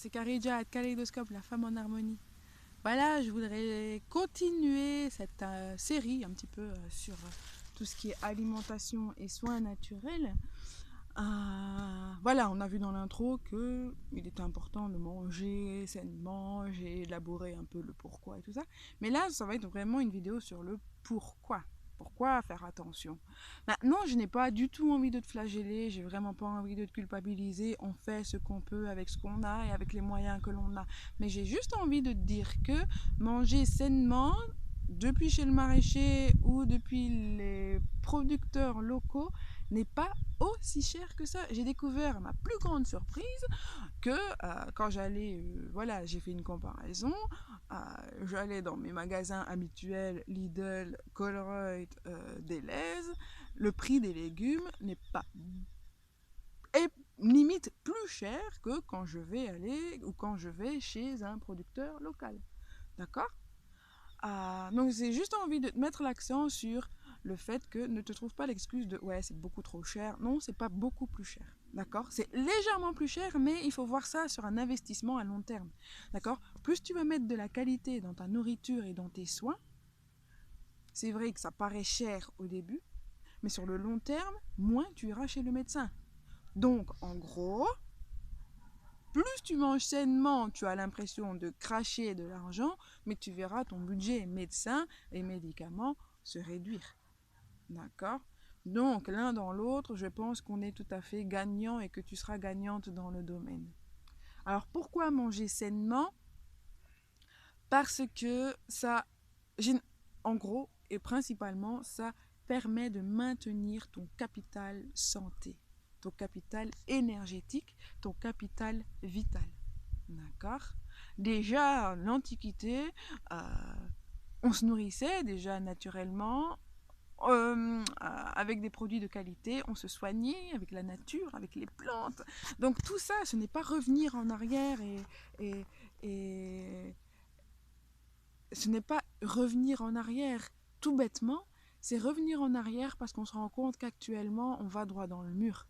c'est Karidja, Kaléidoscope, la femme en harmonie. Voilà, je voudrais continuer cette série un petit peu sur tout ce qui est alimentation et soins naturels. Voilà, on a vu dans l'intro qu'il était important de manger sainement, j'ai élaboré un peu le pourquoi et tout ça. Mais là, ça va être vraiment une vidéo sur le pourquoi. Pourquoi faire attention? Maintenant, je n'ai pas du tout envie de te flageller, j'ai vraiment pas envie de te culpabiliser. On fait ce qu'on peut avec ce qu'on a et avec les moyens que l'on a. Mais j'ai juste envie de te dire que manger sainement, depuis chez le maraîcher ou depuis les producteurs locaux, n'est pas aussi cher que ça. J'ai découvert, ma plus grande surprise, que quand j'allais, voilà, j'ai fait une comparaison, j'allais dans mes magasins habituels, Lidl, Colruyt, Delhaize, le prix des légumes n'est pas est limite plus cher que quand je vais aller ou quand je vais chez un producteur local. D'accord? Donc j'ai juste envie de mettre l'accent sur le fait que ne te trouve pas l'excuse de ouais c'est beaucoup trop cher. Non, c'est pas beaucoup plus cher. D'accord? C'est légèrement plus cher, mais il faut voir ça sur un investissement à long terme. D'accord? Plus tu vas mettre de la qualité dans ta nourriture et dans tes soins, c'est vrai que ça paraît cher au début, mais sur le long terme, moins tu iras chez le médecin. Donc en gros, plus tu manges sainement, tu as l'impression de cracher de l'argent, mais tu verras ton budget médecin et médicaments se réduire. D'accord? Donc, l'un dans l'autre, je pense qu'on est tout à fait gagnant et que tu seras gagnante dans le domaine. Alors, pourquoi manger sainement? Parce que ça, en gros et principalement, ça permet de maintenir ton capital santé, ton capital énergétique, ton capital vital. D'accord? Déjà, en l'Antiquité, on se nourrissait déjà naturellement, avec des produits de qualité, on se soignait avec la nature, avec les plantes. Donc tout ça, ce n'est pas revenir en arrière et, et ce n'est pas revenir en arrière tout bêtement, c'est revenir en arrière parce qu'on se rend compte qu'actuellement, on va droit dans le mur.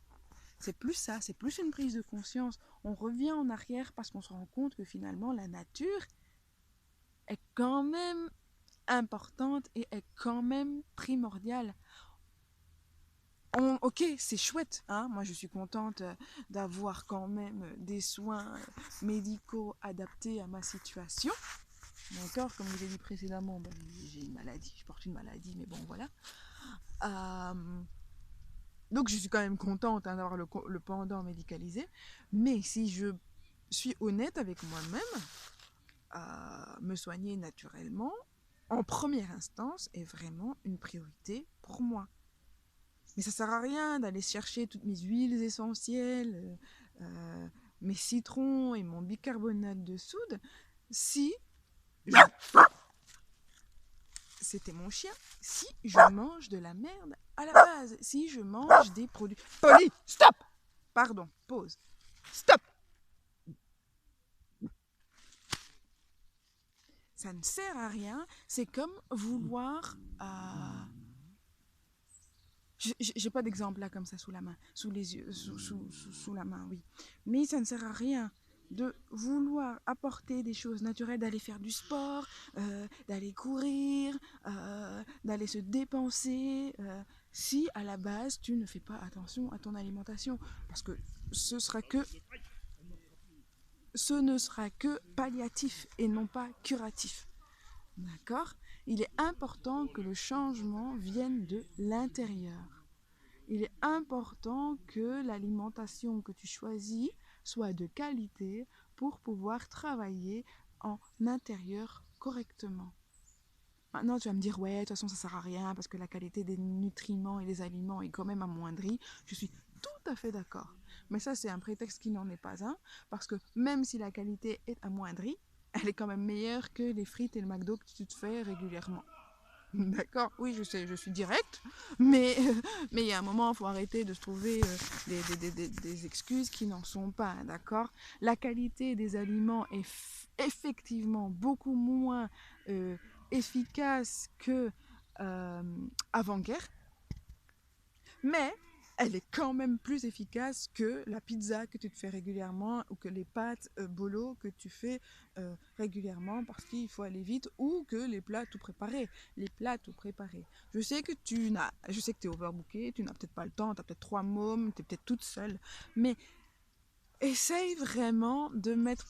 C'est plus ça, c'est plus une prise de conscience. On revient en arrière parce qu'on se rend compte que finalement, la nature est quand même importante et est quand même primordiale. Ok, c'est chouette, hein. Moi je suis contente d'avoir quand même des soins médicaux adaptés à ma situation. D'accord, comme je l'ai dit précédemment, ben, j'ai une maladie, je porte une maladie, mais bon voilà. Donc je suis quand même contente hein, d'avoir le pendant médicalisé. Mais si je suis honnête avec moi-même, me soigner naturellement, en première instance, est vraiment une priorité pour moi. Mais ça sert à rien d'aller chercher toutes mes huiles essentielles, mes citrons et mon bicarbonate de soude si je... C'était mon chien. Si je mange de la merde à la base, si je mange des produits... Polly, stop! Pardon, pause. Stop! Ça ne sert à rien. C'est comme vouloir... J'ai pas d'exemple là comme ça sous la main, sous les yeux, sous la main, oui. Mais ça ne sert à rien de vouloir apporter des choses naturelles, d'aller faire du sport, d'aller courir, d'aller se dépenser, si à la base tu ne fais pas attention à ton alimentation. Parce que ce ne sera que palliatif et non pas curatif. D'accord? Il est important que le changement vienne de l'intérieur. Il est important que l'alimentation que tu choisis soit de qualité pour pouvoir travailler en intérieur correctement. Maintenant, tu vas me dire, ouais, de toute façon, ça sert à rien parce que la qualité des nutriments et des aliments est quand même amoindrie. Je suis tout à fait d'accord. Mais ça, c'est un prétexte qui n'en est pas un, parce que même si la qualité est amoindrie, elle est quand même meilleure que les frites et le McDo que tu te fais régulièrement. D'accord, oui, je sais, je suis directe, mais il y a un moment, il faut arrêter de se trouver des excuses qui n'en sont pas, d'accord? La qualité des aliments est effectivement beaucoup moins efficace que avant-guerre, mais elle est quand même plus efficace que la pizza que tu te fais régulièrement ou que les pâtes bolo que tu fais régulièrement parce qu'il faut aller vite ou que les plats tout préparés. Les plats tout préparés. Je sais que tu es overbooké, tu n'as peut-être pas le temps, tu as peut-être 3 mômes, tu es peut-être toute seule, mais essaye vraiment de mettre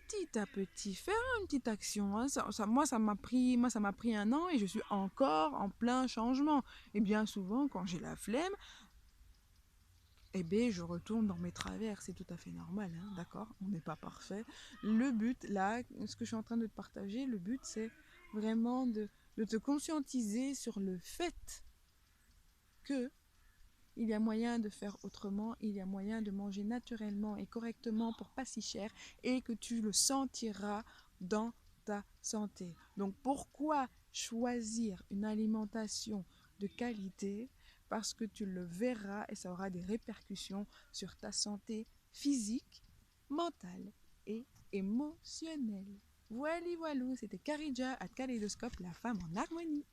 petit à petit, faire une petite action. Hein. Moi, ça m'a pris 1 an et je suis encore en plein changement. Et bien souvent, quand j'ai la flemme, eh bien, je retourne dans mes travers. C'est tout à fait normal, hein, d'accord? On n'est pas parfait. Le but, là, ce que je suis en train de te partager, le but, c'est vraiment de te conscientiser sur le fait que il y a moyen de faire autrement, il y a moyen de manger naturellement et correctement pour pas si cher et que tu le sentiras dans ta santé. Donc pourquoi choisir une alimentation de qualité? Parce que tu le verras et ça aura des répercussions sur ta santé physique, mentale et émotionnelle. Voilà, voilà, c'était Karidja à Kaléidoscope, la femme en harmonie.